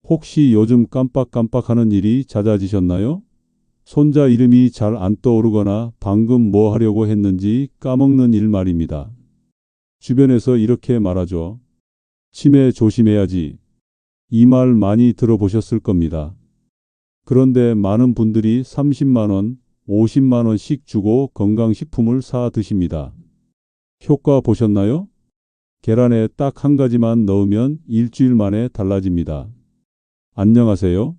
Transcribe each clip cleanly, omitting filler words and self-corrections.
혹시 요즘 깜빡깜빡하는 일이 잦아지셨나요? 손자 이름이 잘 안 떠오르거나 방금 뭐 하려고 했는지 까먹는 일 말입니다. 주변에서 이렇게 말하죠. 치매 조심해야지. 이 말 많이 들어보셨을 겁니다. 그런데 많은 분들이 30만 원, 50만 원씩 주고 건강식품을 사 드십니다. 효과 보셨나요? 계란에 딱 한 가지만 넣으면 일주일 만에 달라집니다. 안녕하세요.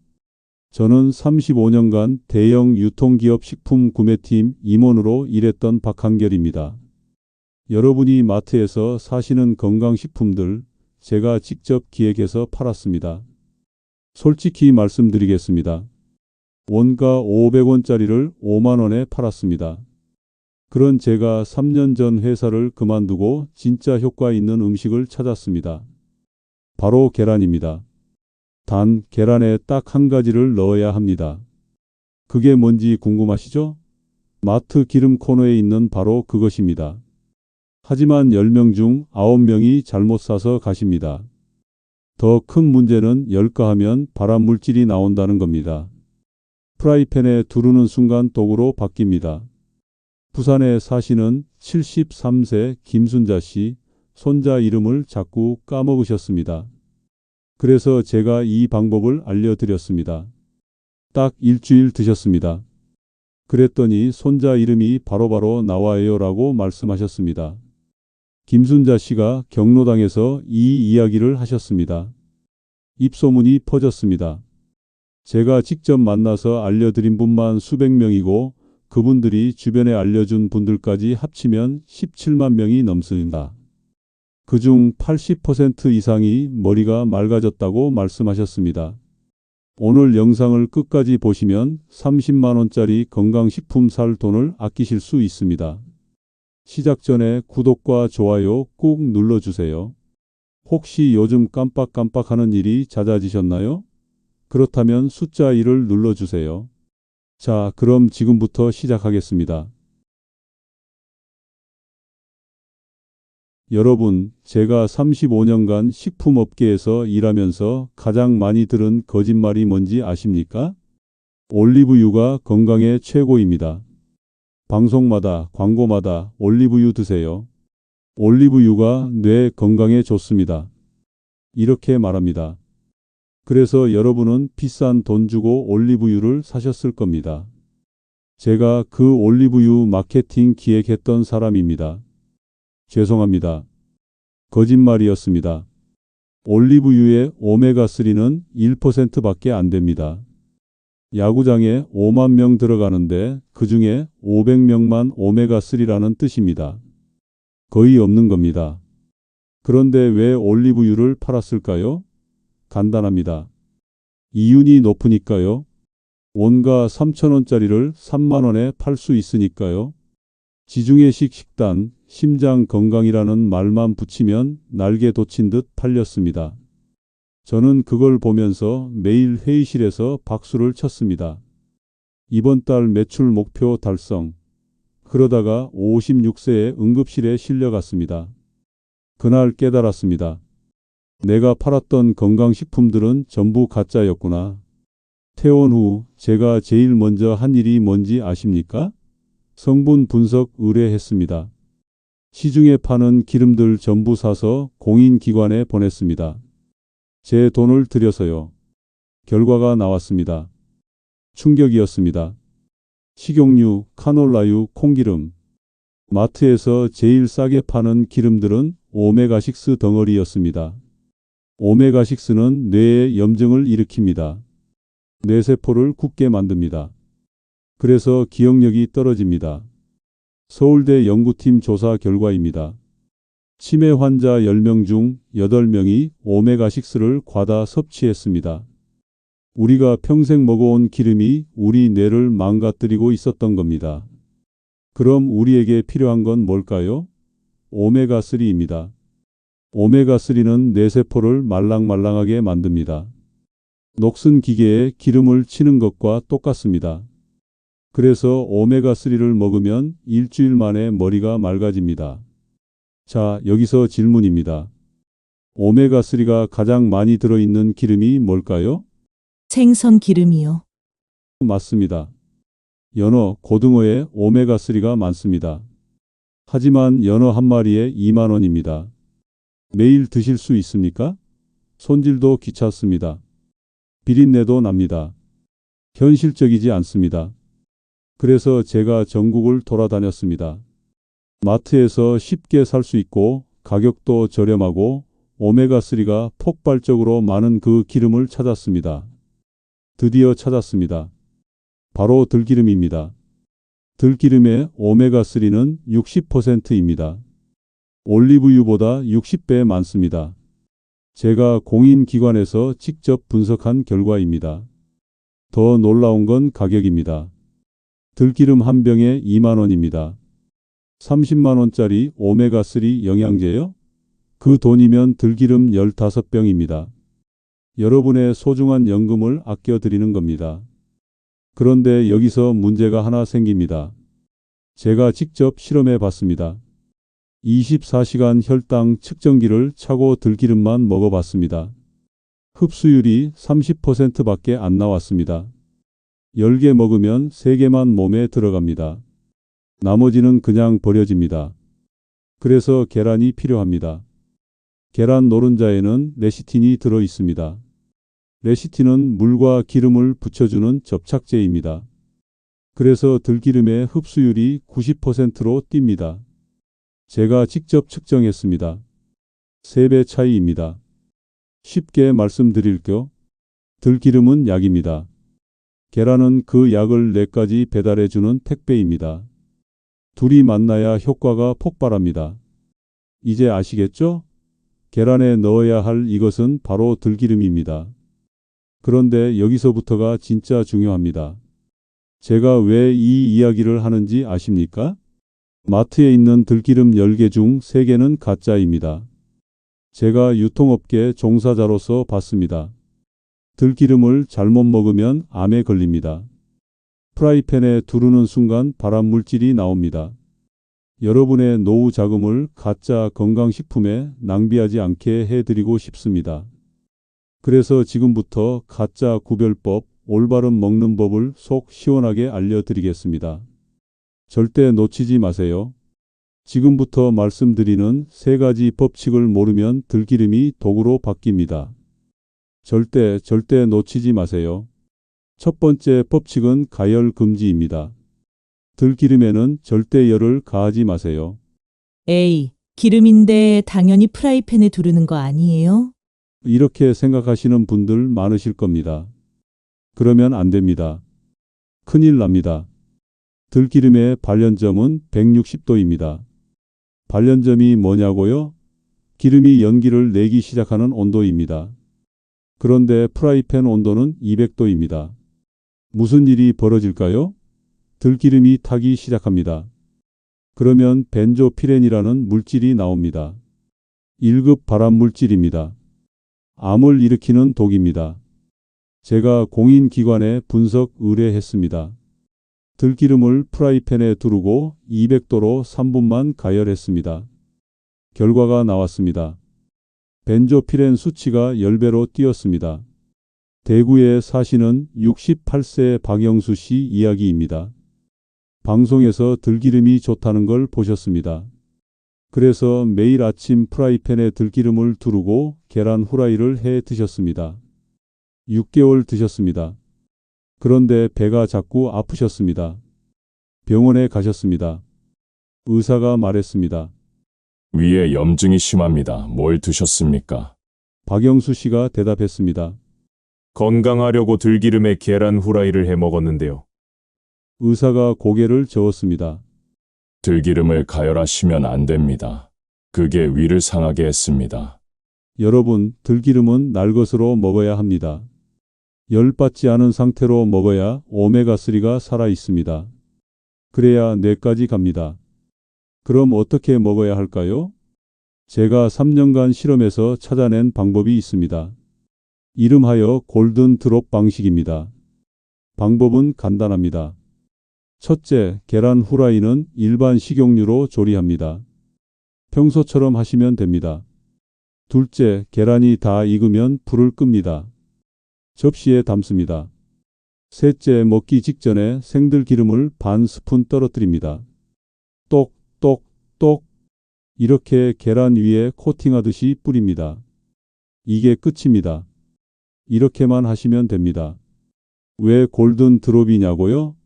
저는 35년간 대형 유통기업 식품 구매팀 임원으로 일했던 박한결입니다. 여러분이 마트에서 사시는 건강식품들 제가 직접 기획해서 팔았습니다. 솔직히 말씀드리겠습니다. 원가 500원짜리를 5만 원에 팔았습니다. 그런 제가 3년 전 회사를 그만두고 진짜 효과 있는 음식을 찾았습니다. 바로 계란입니다. 단 계란에 딱 한 가지를 넣어야 합니다. 그게 뭔지 궁금하시죠? 마트 기름 코너에 있는 바로 그것입니다. 하지만 10명 중 9명이 잘못 사서 가십니다. 더 큰 문제는 열가하면 발암 물질이 나온다는 겁니다. 프라이팬에 두르는 순간 독으로 바뀝니다. 부산에 사시는 73세 김순자 씨 손자 이름을 자꾸 까먹으셨습니다. 그래서 제가 이 방법을 알려드렸습니다. 딱 일주일 드셨습니다. 그랬더니 손자 이름이 바로바로 나와요라고 말씀하셨습니다. 김순자 씨가 경로당에서 이 이야기를 하셨습니다. 입소문이 퍼졌습니다. 제가 직접 만나서 알려드린 분만 수백 명이고 그분들이 주변에 알려준 분들까지 합치면 17만 명이 넘습니다. 그중 80% 이상이 머리가 맑아졌다고 말씀하셨습니다. 오늘 영상을 끝까지 보시면 30만 원짜리 건강식품 살 돈을 아끼실 수 있습니다. 시작 전에 구독과 좋아요 꾹 눌러주세요. 혹시 요즘 깜빡깜빡하는 일이 잦아지셨나요? 그렇다면 숫자 1을 눌러주세요. 자, 그럼 지금부터 시작하겠습니다. 여러분, 제가 35년간 식품업계에서 일하면서 가장 많이 들은 거짓말이 뭔지 아십니까? 올리브유가 건강에 최고입니다. 방송마다, 광고마다 올리브유 드세요. 올리브유가 뇌 건강에 좋습니다. 이렇게 말합니다. 그래서 여러분은 비싼 돈 주고 올리브유를 사셨을 겁니다. 제가 그 올리브유 마케팅 기획했던 사람입니다. 죄송합니다. 거짓말이었습니다. 올리브유의 오메가3는 1%밖에 안 됩니다. 야구장에 5만 명 들어가는데 그 중에 500명만 오메가3라는 뜻입니다. 거의 없는 겁니다. 그런데 왜 올리브유를 팔았을까요? 간단합니다. 이윤이 높으니까요. 원가 3,000원짜리를 3만 원에 팔 수 있으니까요. 지중해식 식단, 심장 건강이라는 말만 붙이면 날개 돋친 듯 팔렸습니다. 저는 그걸 보면서 매일 회의실에서 박수를 쳤습니다. 이번 달 매출 목표 달성. 그러다가 56세에 응급실에 실려갔습니다. 그날 깨달았습니다. 내가 팔았던 건강식품들은 전부 가짜였구나. 퇴원 후 제가 제일 먼저 한 일이 뭔지 아십니까? 성분 분석 의뢰했습니다. 시중에 파는 기름들 전부 사서 공인기관에 보냈습니다. 제 돈을 들여서요. 결과가 나왔습니다. 충격이었습니다. 식용유, 카놀라유, 콩기름. 마트에서 제일 싸게 파는 기름들은 오메가6 덩어리였습니다. 오메가6는 뇌에 염증을 일으킵니다. 뇌세포를 굳게 만듭니다. 그래서 기억력이 떨어집니다. 서울대 연구팀 조사 결과입니다. 치매 환자 10명 중 8명이 오메가6를 과다 섭취했습니다. 우리가 평생 먹어온 기름이 우리 뇌를 망가뜨리고 있었던 겁니다. 그럼 우리에게 필요한 건 뭘까요? 오메가3입니다. 오메가3는 뇌세포를 말랑말랑하게 만듭니다. 녹슨 기계에 기름을 치는 것과 똑같습니다. 그래서 오메가3를 먹으면 일주일 만에 머리가 맑아집니다. 자, 여기서 질문입니다. 오메가3가 가장 많이 들어있는 기름이 뭘까요? 생선 기름이요. 맞습니다. 연어, 고등어에 오메가3가 많습니다. 하지만 연어 한 마리에 2만 원입니다. 매일 드실 수 있습니까? 손질도 귀찮습니다. 비린내도 납니다. 현실적이지 않습니다. 그래서 제가 전국을 돌아다녔습니다. 마트에서 쉽게 살 수 있고 가격도 저렴하고 오메가3가 폭발적으로 많은 그 기름을 찾았습니다. 드디어 찾았습니다. 바로 들기름입니다. 들기름의 오메가3는 60%입니다. 올리브유보다 60배 많습니다. 제가 공인기관에서 직접 분석한 결과입니다. 더 놀라운 건 가격입니다. 들기름 한 병에 2만 원입니다. 30만 원짜리 오메가3 영양제요? 그 돈이면 들기름 15병입니다. 여러분의 소중한 연금을 아껴드리는 겁니다. 그런데 여기서 문제가 하나 생깁니다. 제가 직접 실험해 봤습니다. 24시간 혈당 측정기를 차고 들기름만 먹어봤습니다. 흡수율이 30%밖에 안 나왔습니다. 10개 먹으면 3개만 몸에 들어갑니다. 나머지는 그냥 버려집니다. 그래서 계란이 필요합니다. 계란 노른자에는 레시틴이 들어 있습니다. 레시틴은 물과 기름을 붙여주는 접착제입니다. 그래서 들기름의 흡수율이 90%로 뜁니다. 제가 직접 측정했습니다. 3배 차이입니다. 쉽게 말씀드릴게요. 들기름은 약입니다. 계란은 그 약을 내까지 배달해주는 택배입니다. 둘이 만나야 효과가 폭발합니다. 이제 아시겠죠? 계란에 넣어야 할 이것은 바로 들기름입니다. 그런데 여기서부터가 진짜 중요합니다. 제가 왜 이 이야기를 하는지 아십니까? 마트에 있는 들기름 10개 중 3개는 가짜입니다. 제가 유통업계 종사자로서 봤습니다. 들기름을 잘못 먹으면 암에 걸립니다. 프라이팬에 두르는 순간 발암물질이 나옵니다. 여러분의 노후 자금을 가짜 건강식품에 낭비하지 않게 해드리고 싶습니다. 그래서 지금부터 가짜 구별법, 올바른 먹는 법을 속 시원하게 알려드리겠습니다. 절대 놓치지 마세요. 지금부터 말씀드리는 3가지 법칙을 모르면 들기름이 독으로 바뀝니다. 절대 놓치지 마세요. 첫 번째 법칙은 가열 금지입니다. 들기름에는 절대 열을 가하지 마세요. 에이, 기름인데 당연히 프라이팬에 두르는 거 아니에요? 이렇게 생각하시는 분들 많으실 겁니다. 그러면 안 됩니다. 큰일 납니다. 들기름의 발연점은 160도입니다. 발연점이 뭐냐고요? 기름이 연기를 내기 시작하는 온도입니다. 그런데 프라이팬 온도는 200도입니다. 무슨 일이 벌어질까요? 들기름이 타기 시작합니다. 그러면 벤조피렌이라는 물질이 나옵니다. 1급 발암물질입니다. 암을 일으키는 독입니다. 제가 공인기관에 분석 의뢰했습니다. 들기름을 프라이팬에 두르고 200도로 3분만 가열했습니다. 결과가 나왔습니다. 벤조피렌 수치가 10배로 뛰었습니다. 대구에 사시는 68세 박영수 씨 이야기입니다. 방송에서 들기름이 좋다는 걸 보셨습니다. 그래서 매일 아침 프라이팬에 들기름을 두르고 계란 후라이를 해 드셨습니다. 6개월 드셨습니다. 그런데 배가 자꾸 아프셨습니다. 병원에 가셨습니다. 의사가 말했습니다. 위에 염증이 심합니다. 뭘 드셨습니까? 박영수 씨가 대답했습니다. 건강하려고 들기름에 계란 후라이를 해 먹었는데요. 의사가 고개를 저었습니다. 들기름을 가열하시면 안 됩니다. 그게 위를 상하게 했습니다. 여러분, 들기름은 날 것으로 먹어야 합니다. 열받지 않은 상태로 먹어야 오메가3가 살아 있습니다. 그래야 뇌까지 갑니다. 그럼 어떻게 먹어야 할까요? 제가 3년간 실험해서 찾아낸 방법이 있습니다. 이름하여 골든 드롭 방식입니다. 방법은 간단합니다. 첫째, 계란 후라이는 일반 식용유로 조리합니다. 평소처럼 하시면 됩니다. 둘째, 계란이 다 익으면 불을 끕니다. 접시에 담습니다. 셋째, 먹기 직전에 생들기름을 반 스푼 떨어뜨립니다. 똑, 똑, 똑. 이렇게 계란 위에 코팅하듯이 뿌립니다. 이게 끝입니다. 이렇게만 하시면 됩니다. 왜 골든 드롭이냐고요?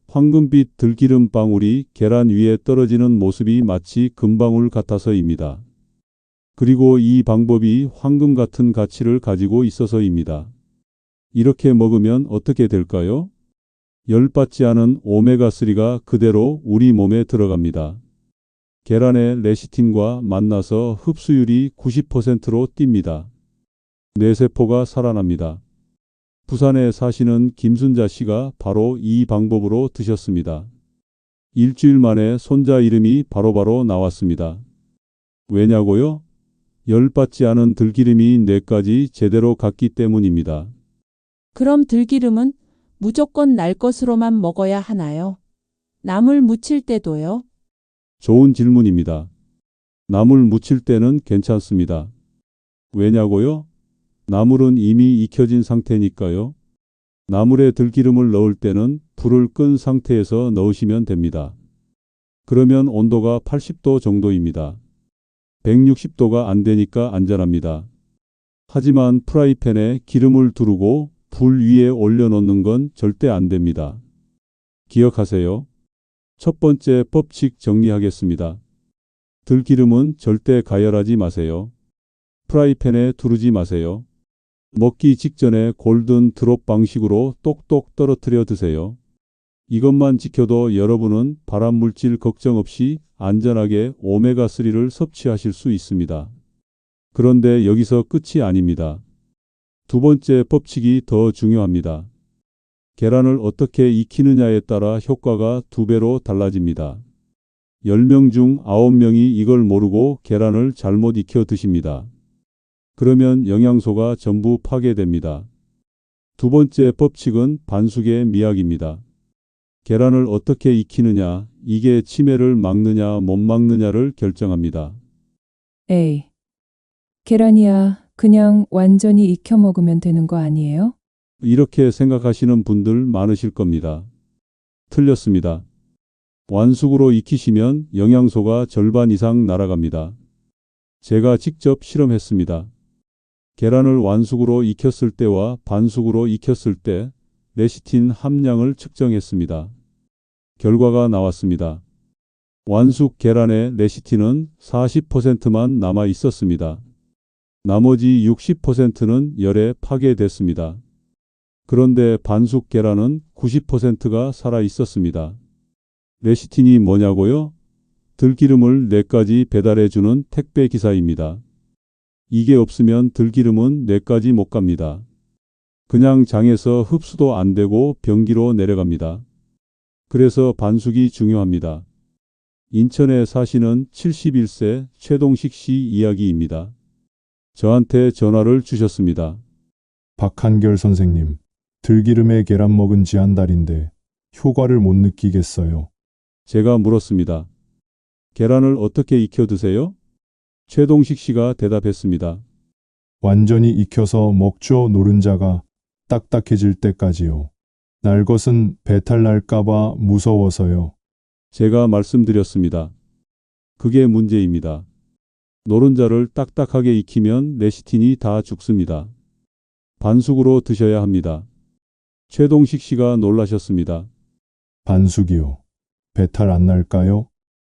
황금빛 들기름 방울이 계란 위에 떨어지는 모습이 마치 금방울 같아서입니다. 그리고 이 방법이 황금 같은 가치를 가지고 있어서입니다. 이렇게 먹으면 어떻게 될까요? 열받지 않은 오메가3가 그대로 우리 몸에 들어갑니다. 계란의 레시틴과 만나서 흡수율이 90%로 뜁니다. 뇌세포가 살아납니다. 부산에 사시는 김순자 씨가 바로 이 방법으로 드셨습니다. 일주일 만에 손자 이름이 바로바로 나왔습니다. 왜냐고요? 열받지 않은 들기름이 뇌까지 제대로 갔기 때문입니다. 그럼 들기름은 무조건 날 것으로만 먹어야 하나요? 나물 무칠 때도요? 좋은 질문입니다. 나물 무칠 때는 괜찮습니다. 왜냐고요? 나물은 이미 익혀진 상태니까요. 나물에 들기름을 넣을 때는 불을 끈 상태에서 넣으시면 됩니다. 그러면 온도가 80도 정도입니다. 160도가 안 되니까 안전합니다. 하지만 프라이팬에 기름을 두르고 불 위에 올려놓는 건 절대 안 됩니다. 기억하세요. 첫 번째 법칙 정리하겠습니다. 들기름은 절대 가열하지 마세요. 프라이팬에 두르지 마세요. 먹기 직전에 골든 드롭 방식으로 똑똑 떨어뜨려 드세요. 이것만 지켜도 여러분은 발암물질 걱정 없이 안전하게 오메가3를 섭취하실 수 있습니다. 그런데 여기서 끝이 아닙니다. 두 번째 법칙이 더 중요합니다. 계란을 어떻게 익히느냐에 따라 효과가 2배로 달라집니다. 10명 중 9명이 이걸 모르고 계란을 잘못 익혀 드십니다. 그러면 영양소가 전부 파괴됩니다. 두 번째 법칙은 반숙의 미학입니다. 계란을 어떻게 익히느냐, 이게 치매를 막느냐 못 막느냐를 결정합니다. 에이, 계란이야 그냥 완전히 익혀 먹으면 되는 거 아니에요? 이렇게 생각하시는 분들 많으실 겁니다. 틀렸습니다. 완숙으로 익히시면 영양소가 절반 이상 날아갑니다. 제가 직접 실험했습니다. 계란을 완숙으로 익혔을 때와 반숙으로 익혔을 때 레시틴 함량을 측정했습니다. 결과가 나왔습니다. 완숙 계란의 레시틴은 40%만 남아 있었습니다. 나머지 60%는 열에 파괴됐습니다. 그런데 반숙 계란은 90%가 살아 있었습니다. 레시틴이 뭐냐고요? 들기름을 뇌까지 배달해주는 택배 기사입니다. 이게 없으면 들기름은 뇌까지 못 갑니다. 그냥 장에서 흡수도 안 되고 변기로 내려갑니다. 그래서 반숙이 중요합니다. 인천에 사시는 71세 최동식 씨 이야기입니다. 저한테 전화를 주셨습니다. 박한결 선생님, 들기름에 계란 먹은 지 한 달인데 효과를 못 느끼겠어요. 제가 물었습니다. 계란을 어떻게 익혀 드세요? 최동식 씨가 대답했습니다. 완전히 익혀서 먹죠. 노른자가 딱딱해질 때까지요. 날 것은 배탈 날까봐 무서워서요. 제가 말씀드렸습니다. 그게 문제입니다. 노른자를 딱딱하게 익히면 레시틴이 다 죽습니다. 반숙으로 드셔야 합니다. 최동식 씨가 놀라셨습니다. 반숙이요. 배탈 안 날까요?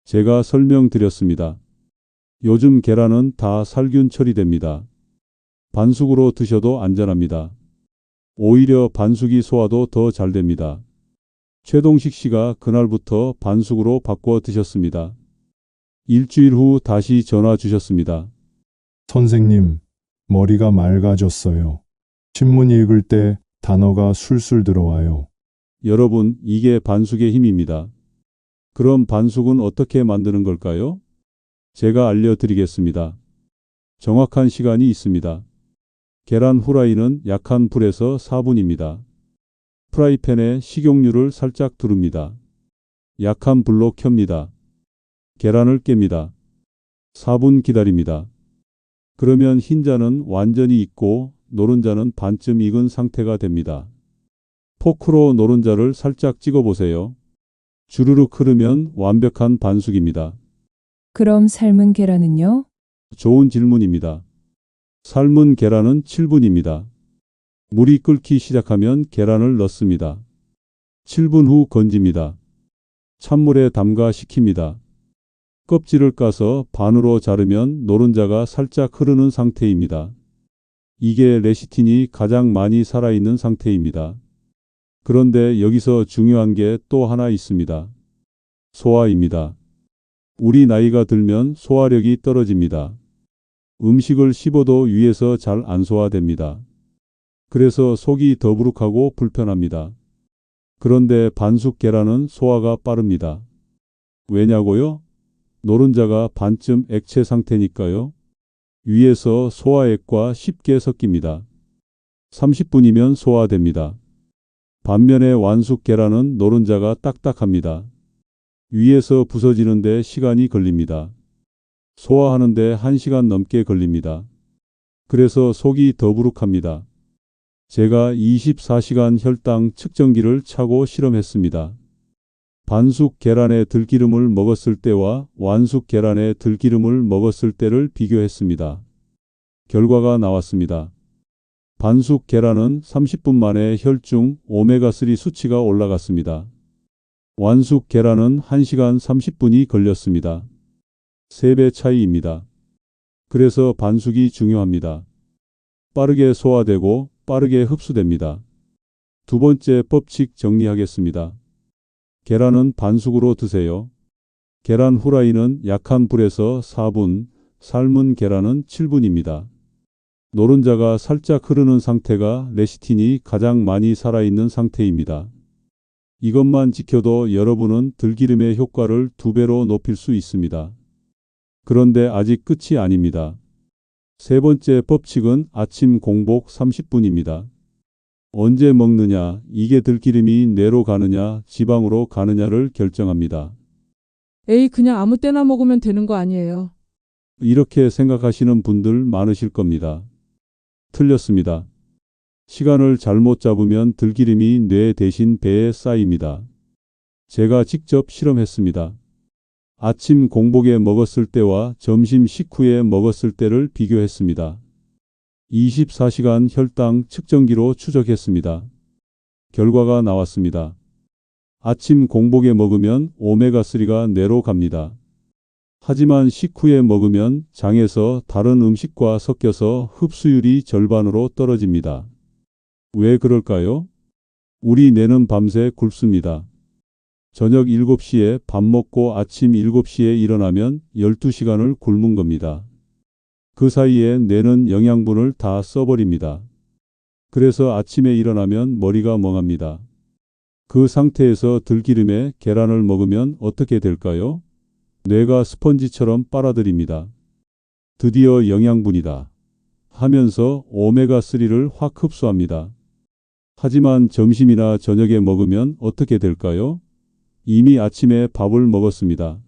제가 설명드렸습니다. 요즘 계란은 다 살균 처리됩니다. 반숙으로 드셔도 안전합니다. 오히려 반숙이 소화도 더 잘 됩니다. 최동식 씨가 그날부터 반숙으로 바꿔 드셨습니다. 일주일 후 다시 전화 주셨습니다. 선생님, 머리가 맑아졌어요. 신문 읽을 때 단어가 술술 들어와요. 여러분, 이게 반숙의 힘입니다. 그럼 반숙은 어떻게 만드는 걸까요? 제가 알려드리겠습니다. 정확한 시간이 있습니다. 계란 후라이는 약한 불에서 4분입니다. 프라이팬에 식용유를 살짝 두릅니다. 약한 불로 켭니다. 계란을 깹니다. 4분 기다립니다. 그러면 흰자는 완전히 익고 노른자는 반쯤 익은 상태가 됩니다. 포크로 노른자를 살짝 찍어보세요. 주르륵 흐르면 완벽한 반숙입니다. 그럼 삶은 계란은요? 좋은 질문입니다. 삶은 계란은 7분입니다. 물이 끓기 시작하면 계란을 넣습니다. 7분 후 건집니다. 찬물에 담가 식힙니다. 껍질을 까서 반으로 자르면 노른자가 살짝 흐르는 상태입니다. 이게 레시틴이 가장 많이 살아있는 상태입니다. 그런데 여기서 중요한 게 또 하나 있습니다. 소화입니다. 우리 나이가 들면 소화력이 떨어집니다. 음식을 15도 위에서 잘 안 소화됩니다. 그래서 속이 더부룩하고 불편합니다. 그런데 반숙 계란은 소화가 빠릅니다. 왜냐고요? 노른자가 반쯤 액체 상태니까요. 위에서 소화액과 쉽게 섞입니다. 30분이면 소화됩니다. 반면에 완숙 계란은 노른자가 딱딱합니다. 위에서 부서지는데 시간이 걸립니다. 소화하는데 1시간 넘게 걸립니다. 그래서 속이 더부룩합니다. 제가 24시간 혈당 측정기를 차고 실험했습니다. 반숙 계란의 들기름을 먹었을 때와 완숙 계란의 들기름을 먹었을 때를 비교했습니다. 결과가 나왔습니다. 반숙 계란은 30분 만에 혈중 오메가3 수치가 올라갔습니다. 완숙 계란은 1시간 30분이 걸렸습니다. 3배 차이입니다. 그래서 반숙이 중요합니다. 빠르게 소화되고 빠르게 흡수됩니다. 두 번째 법칙 정리하겠습니다. 계란은 반숙으로 드세요. 계란 후라이는 약한 불에서 4분, 삶은 계란은 7분입니다. 노른자가 살짝 흐르는 상태가 레시틴이 가장 많이 살아있는 상태입니다. 이것만 지켜도 여러분은 들기름의 효과를 2배로 높일 수 있습니다. 그런데 아직 끝이 아닙니다. 세 번째 법칙은 아침 공복 30분입니다. 언제 먹느냐, 이게 들기름이 뇌로 가느냐, 지방으로 가느냐를 결정합니다. 에이, 그냥 아무 때나 먹으면 되는 거 아니에요. 이렇게 생각하시는 분들 많으실 겁니다. 틀렸습니다. 시간을 잘못 잡으면 들기름이 뇌 대신 배에 쌓입니다. 제가 직접 실험했습니다. 아침 공복에 먹었을 때와 점심 식후에 먹었을 때를 비교했습니다. 24시간 혈당 측정기로 추적했습니다. 결과가 나왔습니다. 아침 공복에 먹으면 오메가3가 뇌로 갑니다. 하지만 식후에 먹으면 장에서 다른 음식과 섞여서 흡수율이 절반으로 떨어집니다. 왜 그럴까요? 우리 뇌는 밤새 굶습니다. 저녁 7시에 밥 먹고 아침 7시에 일어나면 12시간을 굶은 겁니다. 그 사이에 뇌는 영양분을 다 써버립니다. 그래서 아침에 일어나면 머리가 멍합니다. 그 상태에서 들기름에 계란을 먹으면 어떻게 될까요? 뇌가 스펀지처럼 빨아들입니다. 드디어 영양분이다 하면서 오메가3를 확 흡수합니다. 하지만 점심이나 저녁에 먹으면 어떻게 될까요? 이미 아침에 밥을 먹었습니다.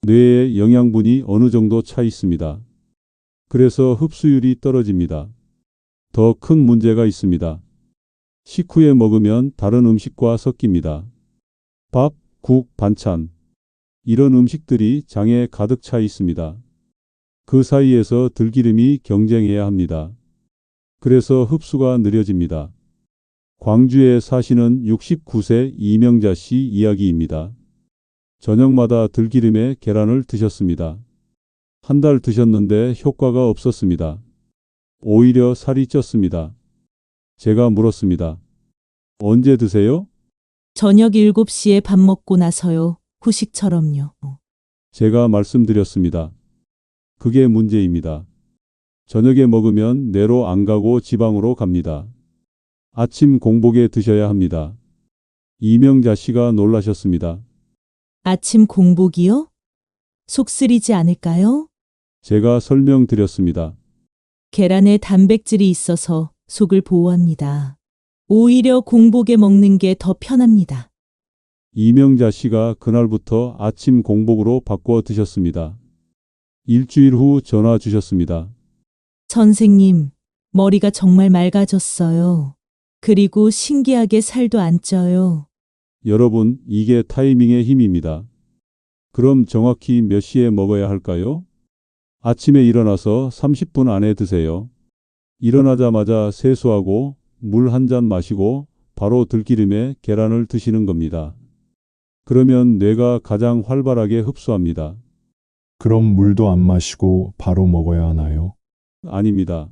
뇌에 영양분이 어느 정도 차 있습니다. 그래서 흡수율이 떨어집니다. 더 큰 문제가 있습니다. 식후에 먹으면 다른 음식과 섞입니다. 밥, 국, 반찬. 이런 음식들이 장에 가득 차 있습니다. 그 사이에서 들기름이 경쟁해야 합니다. 그래서 흡수가 느려집니다. 광주에 사시는 69세 이명자 씨 이야기입니다. 저녁마다 들기름에 계란을 드셨습니다. 한 달 드셨는데 효과가 없었습니다. 오히려 살이 쪘습니다. 제가 물었습니다. 언제 드세요? 저녁 7시에 밥 먹고 나서요. 후식처럼요. 제가 말씀드렸습니다. 그게 문제입니다. 저녁에 먹으면 뇌로 안 가고 지방으로 갑니다. 아침 공복에 드셔야 합니다. 이명자 씨가 놀라셨습니다. 아침 공복이요? 속 쓰리지 않을까요? 제가 설명드렸습니다. 계란에 단백질이 있어서 속을 보호합니다. 오히려 공복에 먹는 게 더 편합니다. 이명자 씨가 그날부터 아침 공복으로 바꿔 드셨습니다. 일주일 후 전화 주셨습니다. 선생님, 머리가 정말 맑아졌어요. 그리고 신기하게 살도 안 쪄요. 여러분, 이게 타이밍의 힘입니다. 그럼 정확히 몇 시에 먹어야 할까요? 아침에 일어나서 30분 안에 드세요. 일어나자마자 세수하고 물 한 잔 마시고 바로 들기름에 계란을 드시는 겁니다. 그러면 뇌가 가장 활발하게 흡수합니다. 그럼 물도 안 마시고 바로 먹어야 하나요? 아닙니다.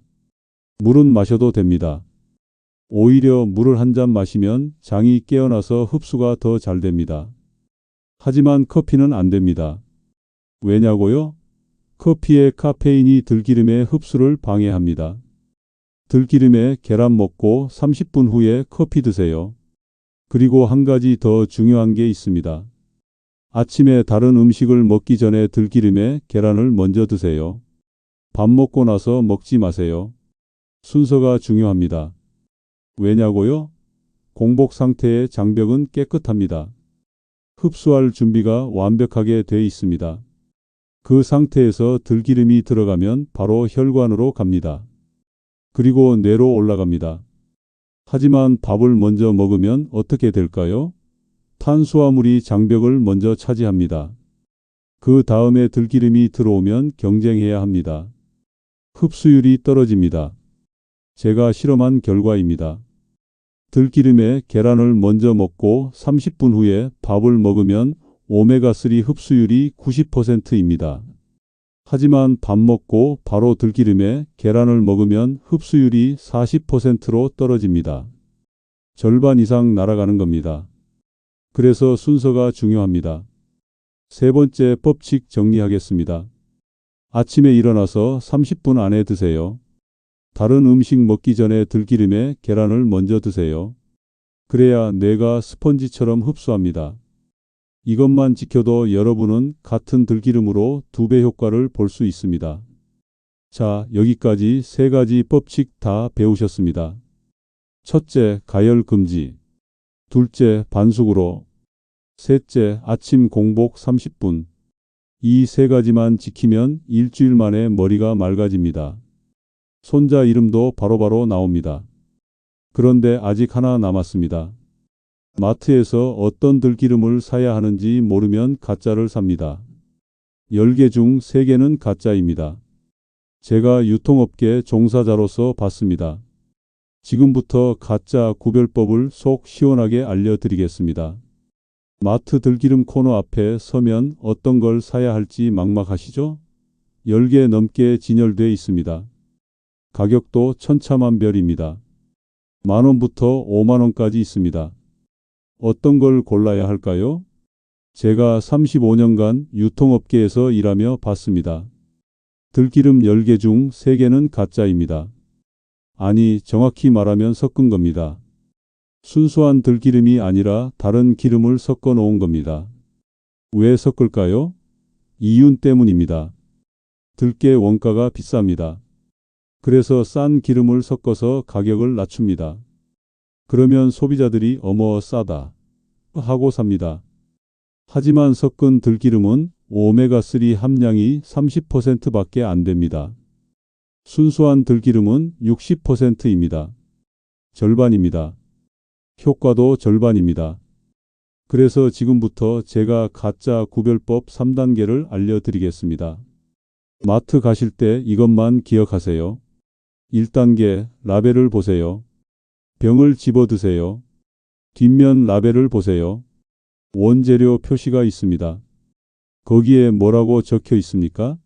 물은 마셔도 됩니다. 오히려 물을 한 잔 마시면 장이 깨어나서 흡수가 더 잘 됩니다. 하지만 커피는 안 됩니다. 왜냐고요? 커피의 카페인이 들기름의 흡수를 방해합니다. 들기름에 계란 먹고 30분 후에 커피 드세요. 그리고 한 가지 더 중요한 게 있습니다. 아침에 다른 음식을 먹기 전에 들기름에 계란을 먼저 드세요. 밥 먹고 나서 먹지 마세요. 순서가 중요합니다. 왜냐고요? 공복 상태의 장벽은 깨끗합니다. 흡수할 준비가 완벽하게 돼 있습니다. 그 상태에서 들기름이 들어가면 바로 혈관으로 갑니다. 그리고 뇌로 올라갑니다. 하지만 밥을 먼저 먹으면 어떻게 될까요? 탄수화물이 장벽을 먼저 차지합니다. 그 다음에 들기름이 들어오면 경쟁해야 합니다. 흡수율이 떨어집니다. 제가 실험한 결과입니다. 들기름에 계란을 먼저 먹고 30분 후에 밥을 먹으면 오메가3 흡수율이 90%입니다. 하지만 밥 먹고 바로 들기름에 계란을 먹으면 흡수율이 40%로 떨어집니다. 절반 이상 날아가는 겁니다. 그래서 순서가 중요합니다. 세 번째 법칙 정리하겠습니다. 아침에 일어나서 30분 안에 드세요. 다른 음식 먹기 전에 들기름에 계란을 먼저 드세요. 그래야 뇌가 스펀지처럼 흡수합니다. 이것만 지켜도 여러분은 같은 들기름으로 2배 효과를 볼 수 있습니다. 자, 여기까지 세 가지 법칙 다 배우셨습니다. 첫째, 가열 금지. 둘째, 반숙으로. 셋째, 아침 공복 30분. 이 세 가지만 지키면 일주일 만에 머리가 맑아집니다. 손자 이름도 바로바로 나옵니다. 그런데 아직 하나 남았습니다. 마트에서 어떤 들기름을 사야 하는지 모르면 가짜를 삽니다. 10개 중 3개는 가짜입니다. 제가 유통업계 종사자로서 봤습니다. 지금부터 가짜 구별법을 속 시원하게 알려드리겠습니다. 마트 들기름 코너 앞에 서면 어떤 걸 사야 할지 막막하시죠? 10개 넘게 진열되어 있습니다. 가격도 천차만별입니다. 10,000원부터 50,000원까지 있습니다. 어떤 걸 골라야 할까요? 제가 35년간 유통업계에서 일하며 봤습니다. 들기름 10개 중 3개는 가짜입니다. 아니, 정확히 말하면 섞은 겁니다. 순수한 들기름이 아니라 다른 기름을 섞어 놓은 겁니다. 왜 섞을까요? 이윤 때문입니다. 들깨 원가가 비쌉니다. 그래서 싼 기름을 섞어서 가격을 낮춥니다. 그러면 소비자들이 어머 싸다 하고 삽니다. 하지만 섞은 들기름은 오메가3 함량이 30%밖에 안 됩니다. 순수한 들기름은 60%입니다. 절반입니다. 효과도 절반입니다. 그래서 지금부터 제가 가짜 구별법 3단계를 알려드리겠습니다. 마트 가실 때 이것만 기억하세요. 1단계, 라벨을 보세요. 병을 집어 드세요. 뒷면 라벨을 보세요. 원재료 표시가 있습니다. 거기에 뭐라고 적혀 있습니까?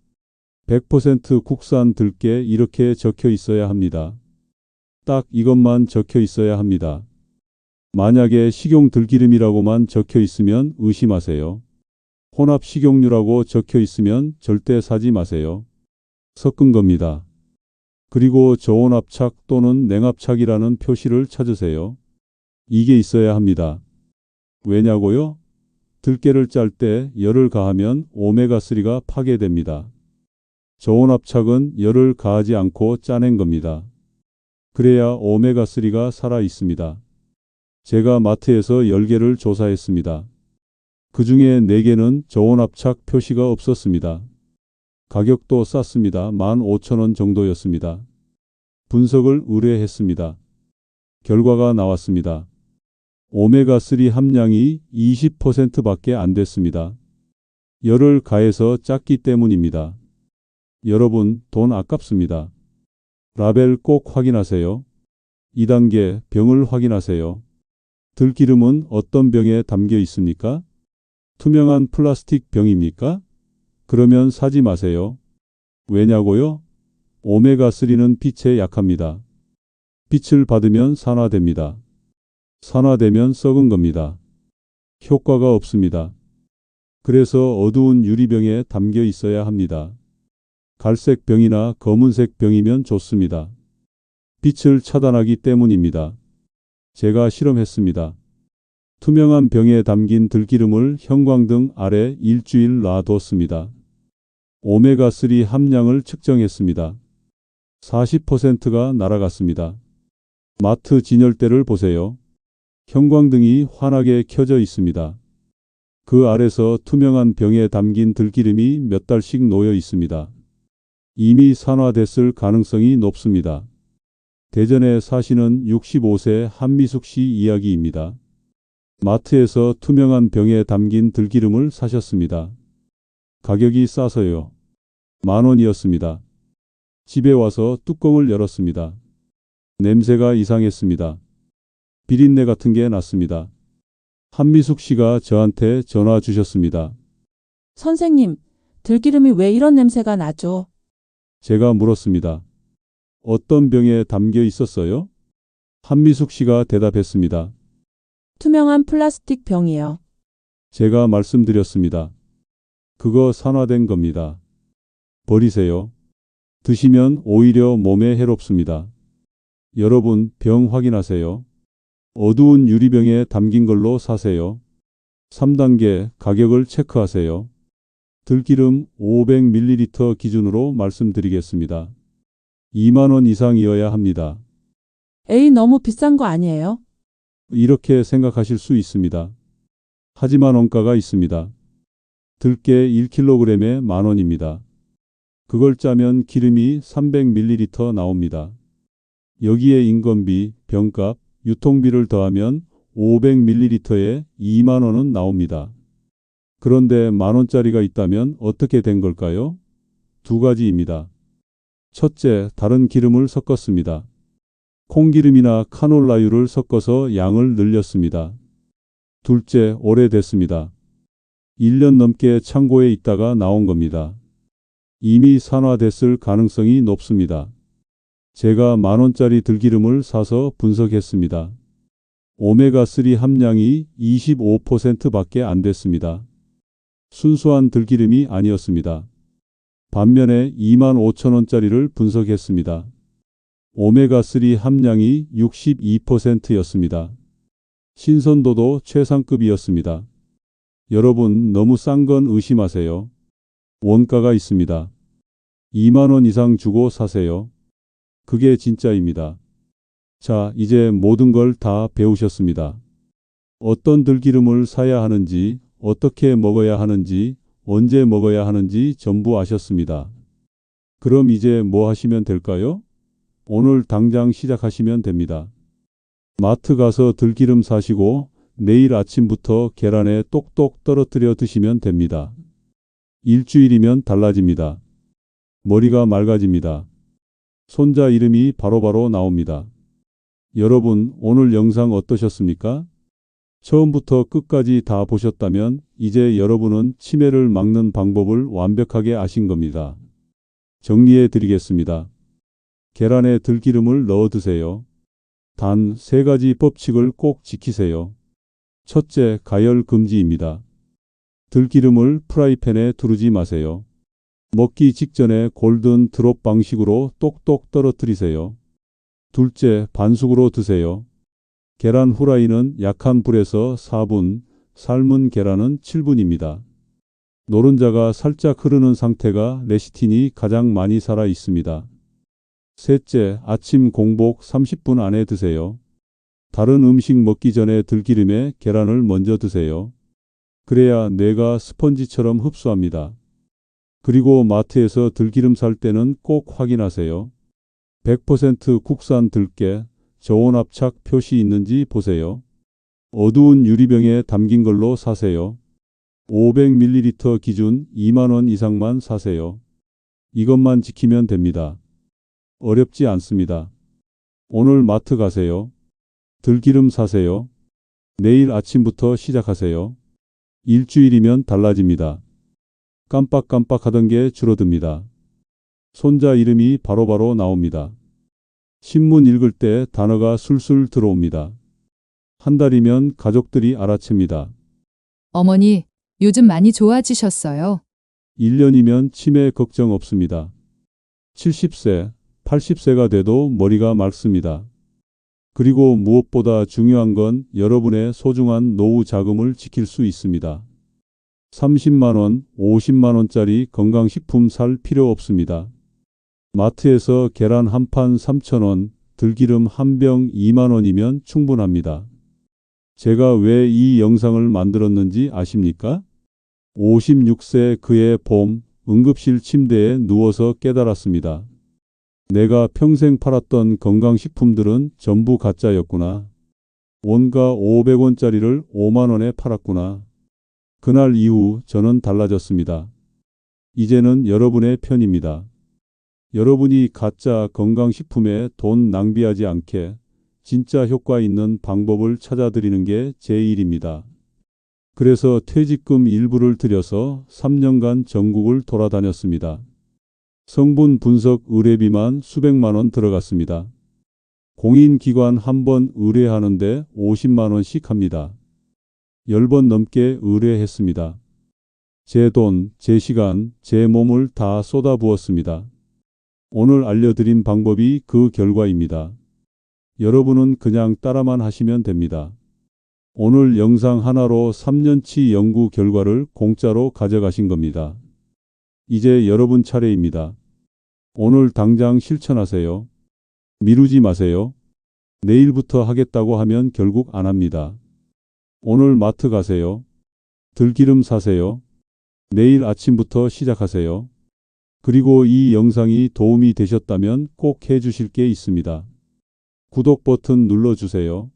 100% 국산 들깨 이렇게 적혀 있어야 합니다. 딱 이것만 적혀 있어야 합니다. 만약에 식용 들기름이라고만 적혀 있으면 의심하세요. 혼합 식용유라고 적혀 있으면 절대 사지 마세요. 섞은 겁니다. 그리고 저온압착 또는 냉압착이라는 표시를 찾으세요. 이게 있어야 합니다. 왜냐고요? 들깨를 짤 때 열을 가하면 오메가3가 파괴됩니다. 저온압착은 열을 가하지 않고 짜낸 겁니다. 그래야 오메가3가 살아 있습니다. 제가 마트에서 10개를 조사했습니다. 그 중에 4개는 저온압착 표시가 없었습니다. 가격도 쌌습니다. 15,000원 정도였습니다. 분석을 의뢰했습니다. 결과가 나왔습니다. 오메가3 함량이 20%밖에 안 됐습니다. 열을 가해서 짰기 때문입니다. 여러분, 돈 아깝습니다. 라벨 꼭 확인하세요. 2단계 병을 확인하세요. 들기름은 어떤 병에 담겨 있습니까? 투명한 플라스틱 병입니까? 그러면 사지 마세요. 왜냐고요? 오메가3는 빛에 약합니다. 빛을 받으면 산화됩니다. 산화되면 썩은 겁니다. 효과가 없습니다. 그래서 어두운 유리병에 담겨 있어야 합니다. 갈색 병이나 검은색 병이면 좋습니다. 빛을 차단하기 때문입니다. 제가 실험했습니다. 투명한 병에 담긴 들기름을 형광등 아래 일주일 놔뒀습니다. 오메가3 함량을 측정했습니다. 40%가 날아갔습니다. 마트 진열대를 보세요. 형광등이 환하게 켜져 있습니다. 그 아래서 투명한 병에 담긴 들기름이 몇 달씩 놓여 있습니다. 이미 산화됐을 가능성이 높습니다. 대전에 사시는 65세 한미숙 씨 이야기입니다. 마트에서 투명한 병에 담긴 들기름을 사셨습니다. 가격이 싸서요. 10,000원이었습니다. 집에 와서 뚜껑을 열었습니다. 냄새가 이상했습니다. 비린내 같은 게 났습니다. 한미숙 씨가 저한테 전화 주셨습니다. 선생님, 들기름이 왜 이런 냄새가 나죠? 제가 물었습니다. 어떤 병에 담겨 있었어요? 한미숙 씨가 대답했습니다. 투명한 플라스틱 병이요. 제가 말씀드렸습니다. 그거 산화된 겁니다. 버리세요. 드시면 오히려 몸에 해롭습니다. 여러분, 병 확인하세요. 어두운 유리병에 담긴 걸로 사세요. 3단계 가격을 체크하세요. 들기름 500ml 기준으로 말씀드리겠습니다. 20,000원 이상이어야 합니다. 에이, 너무 비싼 거 아니에요? 이렇게 생각하실 수 있습니다. 하지만 원가가 있습니다. 들깨 1kg에 10,000원입니다. 그걸 짜면 기름이 300ml 나옵니다. 여기에 인건비, 병값, 유통비를 더하면 500ml에 20,000원은 나옵니다. 그런데 10,000원짜리가 있다면 어떻게 된 걸까요? 두 가지입니다. 첫째, 다른 기름을 섞었습니다. 콩기름이나 카놀라유를 섞어서 양을 늘렸습니다. 둘째, 오래됐습니다. 1년 넘게 창고에 있다가 나온 겁니다. 이미 산화됐을 가능성이 높습니다. 제가 10,000원짜리 들기름을 사서 분석했습니다. 오메가3 함량이 25%밖에 안 됐습니다. 순수한 들기름이 아니었습니다. 반면에 25,000원짜리를 분석했습니다. 오메가3 함량이 62%였습니다. 신선도도 최상급이었습니다. 여러분, 너무 싼 건 의심하세요. 원가가 있습니다. 20,000원 이상 주고 사세요. 그게 진짜입니다. 자, 이제 모든 걸 다 배우셨습니다. 어떤 들기름을 사야 하는지, 어떻게 먹어야 하는지, 언제 먹어야 하는지 전부 아셨습니다. 그럼 이제 뭐 하시면 될까요? 오늘 당장 시작하시면 됩니다. 마트 가서 들기름 사시고 내일 아침부터 계란에 똑똑 떨어뜨려 드시면 됩니다. 일주일이면 달라집니다. 머리가 맑아집니다. 손자 이름이 바로바로 나옵니다. 여러분, 오늘 영상 어떠셨습니까? 처음부터 끝까지 다 보셨다면 이제 여러분은 치매를 막는 방법을 완벽하게 아신 겁니다. 정리해 드리겠습니다. 계란에 들기름을 넣어 드세요. 단 3가지 법칙을 꼭 지키세요. 첫째, 가열 금지입니다. 들기름을 프라이팬에 두르지 마세요. 먹기 직전에 골든 드롭 방식으로 똑똑 떨어뜨리세요. 둘째, 반숙으로 드세요. 계란 후라이는 약한 불에서 4분, 삶은 계란은 7분입니다. 노른자가 살짝 흐르는 상태가 레시틴이 가장 많이 살아 있습니다. 셋째, 아침 공복 30분 안에 드세요. 다른 음식 먹기 전에 들기름에 계란을 먼저 드세요. 그래야 뇌가 스펀지처럼 흡수합니다. 그리고 마트에서 들기름 살 때는 꼭 확인하세요. 100% 국산 들깨, 저온압착 표시 있는지 보세요. 어두운 유리병에 담긴 걸로 사세요. 500ml 기준 2만 원 이상만 사세요. 이것만 지키면 됩니다. 어렵지 않습니다. 오늘 마트 가세요. 들기름 사세요. 내일 아침부터 시작하세요. 일주일이면 달라집니다. 깜빡깜빡하던 게 줄어듭니다. 손자 이름이 바로바로 나옵니다. 신문 읽을 때 단어가 술술 들어옵니다. 한 달이면 가족들이 알아챕니다. 어머니, 요즘 많이 좋아지셨어요. 1년이면 치매 걱정 없습니다. 70세, 80세가 돼도 머리가 맑습니다. 그리고 무엇보다 중요한 건 여러분의 소중한 노후 자금을 지킬 수 있습니다. 30만 원, 50만 원짜리 건강식품 살 필요 없습니다. 마트에서 계란 한 판 3,000원, 들기름 한 병 2만 원이면 충분합니다. 제가 왜 이 영상을 만들었는지 아십니까? 56세 그의 봄, 응급실 침대에 누워서 깨달았습니다. 내가 평생 팔았던 건강식품들은 전부 가짜였구나. 원가 500원짜리를 5만 원에 팔았구나. 그날 이후 저는 달라졌습니다. 이제는 여러분의 편입니다. 여러분이 가짜 건강식품에 돈 낭비하지 않게 진짜 효과 있는 방법을 찾아드리는 게 제 일입니다. 그래서 퇴직금 일부를 들여서 3년간 전국을 돌아다녔습니다. 성분 분석 의뢰비만 수백만 원 들어갔습니다. 공인기관 한 번 의뢰하는데 50만 원씩 합니다. 10번 넘게 의뢰했습니다. 제 돈, 제 시간, 제 몸을 다 쏟아부었습니다. 오늘 알려드린 방법이 그 결과입니다. 여러분은 그냥 따라만 하시면 됩니다. 오늘 영상 하나로 3년치 연구 결과를 공짜로 가져가신 겁니다. 이제 여러분 차례입니다. 오늘 당장 실천하세요. 미루지 마세요. 내일부터 하겠다고 하면 결국 안 합니다. 오늘 마트 가세요. 들기름 사세요. 내일 아침부터 시작하세요. 그리고 이 영상이 도움이 되셨다면 꼭 해주실 게 있습니다. 구독 버튼 눌러주세요.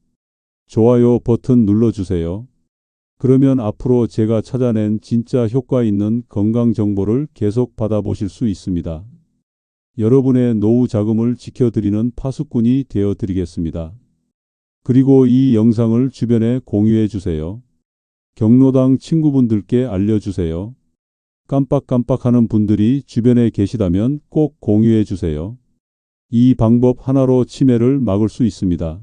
좋아요 버튼 눌러주세요. 그러면 앞으로 제가 찾아낸 진짜 효과 있는 건강 정보를 계속 받아보실 수 있습니다. 여러분의 노후 자금을 지켜드리는 파수꾼이 되어 드리겠습니다. 그리고 이 영상을 주변에 공유해 주세요. 경로당 친구분들께 알려주세요. 깜빡깜빡하는 분들이 주변에 계시다면 꼭 공유해 주세요. 이 방법 하나로 치매를 막을 수 있습니다.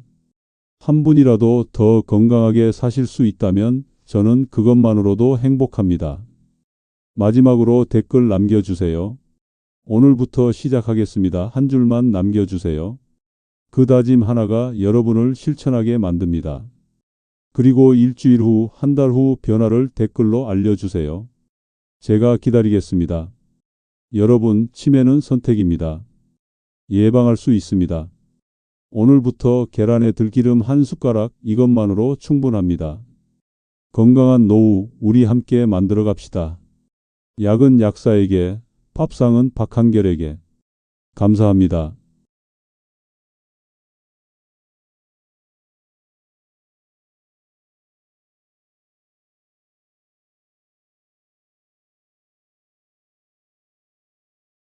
한 분이라도 더 건강하게 사실 수 있다면 저는 그것만으로도 행복합니다. 마지막으로 댓글 남겨주세요. 오늘부터 시작하겠습니다. 한 줄만 남겨주세요. 그 다짐 하나가 여러분을 실천하게 만듭니다. 그리고 일주일 후, 한 달 후 변화를 댓글로 알려주세요. 제가 기다리겠습니다. 여러분, 치매는 선택입니다. 예방할 수 있습니다. 오늘부터 계란에 들기름 한 숟가락 이것만으로 충분합니다. 건강한 노후 우리 함께 만들어 갑시다. 약은 약사에게, 밥상은 박한결에게. 감사합니다.